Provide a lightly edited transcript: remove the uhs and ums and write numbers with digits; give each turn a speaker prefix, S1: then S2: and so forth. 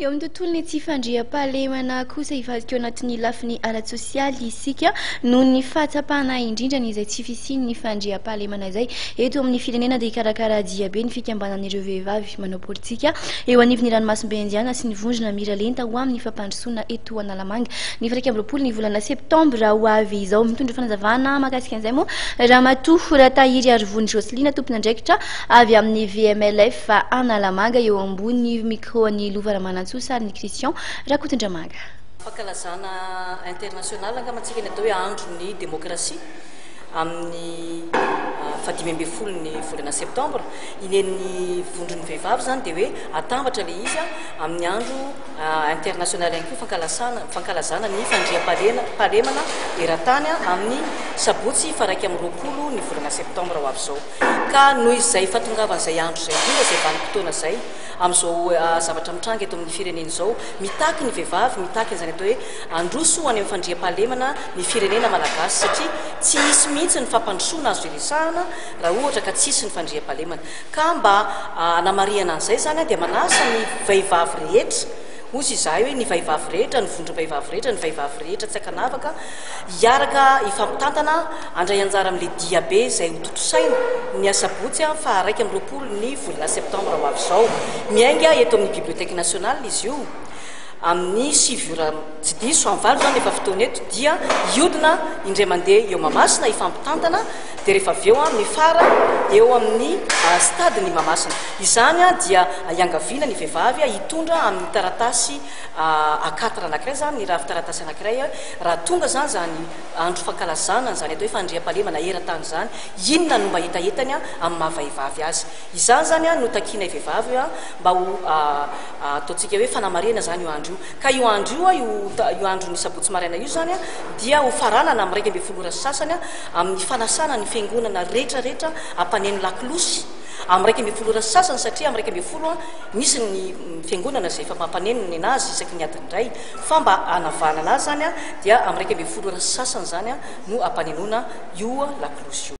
S1: eo amin'ny tontolony tsy fandriam-pahalemana kosa ivadika eo anatin'ny lafiny ara-tsosialy isika noho ny fahatsapana indrindrany izay tsy fisiny ny fandriam-pahalemana izay eto amin'ny firenena dia ikarakara diabe ny fikambanan'ireo vehivavy manao politika eo anivon'ny ranomasimbe indiana sy ny vondrona miralenta ho amin'ny fampandrosoana eto Analamanga ny firaika amby roapolo ny volana septambra ho avy izao mitondra fanazavana mahakasika an'izay moa Ramatoa Ratahiry Arivony Joselina tompona andraikitra avy amin'ny VMLF Analamanga eo ambony micro-ny Lova Ramanantsoa sary ny Christian Rakotondramanga.
S2: Fankalazana international angamatsika ny atao hoe andron'ny demokrasia amin'ny fadimy amby folo ny volana septambra inen'ny vondron'ny vehivavy zany dia hoe atambatra le izy amin'ny andro international ihany koa fankalazana ny fandriam-pahalemana eran-tany amin'ny sabotsy faraika amby roapolo ny volana septambra ho avy izao ka noho izay fahatongavan'izay andro izay indrindra izay vanim-potoana izay amin'izao zavatra mitranga eto amin'ny firenena izao mitaky ny vehivavy mitaky izany atao hoe androso any amin'ny fandriam-pahalemana ny firenena malagasy satria tsy misy mihitsy ny fampandrosoana azo iresahana raha ohatra ka tsisy ny fandriam-pahalemana ka mba anamariana an'izay zany dia manasa ny vehivavy rehetra ozy izahay hoe ny vehivavy rehetra ny vondrom-behivavy rehetra ny vehivavy rehetra tsy akanavaka hiaraka ifampitantana andray anjara amin'ilay diabe izay hototosaina ny asabotsy fa araika amby roapolo ny volana septambra ho avy izao miainga eto amin'ny bibliotèque nationale izy io amin'ny sivora tsy diso amin'ny valo zany efa fotoana eto dia iodina indray mandeha eo Mahamasina ifampitantana dia rehefa avy eo mifara eo amin'ny stade ny Mahamasina izany dia iangaviana ny vehivavy hitondra amin'ny taratasy A4 anankiray zany ny raha taratasy anankiray raha tonga zany zany andro fankalazana zany atao hoe fandriam-pahalemana eran-tany zany inona no mba hitahetany amin'ny mahavehivavy azy izany zany no takiana vehivavy mba ho ataontsika hoe fanamarena zany io andro io ka io andro io andro ny sabotsy maraina io zany dia ho faranana amin'ny raika amby folo ora sasany amin'ny fanasana ny fiangonana rehetrarehetra ampaneno lakolosy amin'ny raika amby folo ora sasany satria amin'ny raika amby folo misy ny fiangonana izay efa mampaneno ny anazy isaky ny adiny iray fa mba anavana anazy zany dia amin'ny raika amby folo ora sasany zany no ampanenona io lakolosy io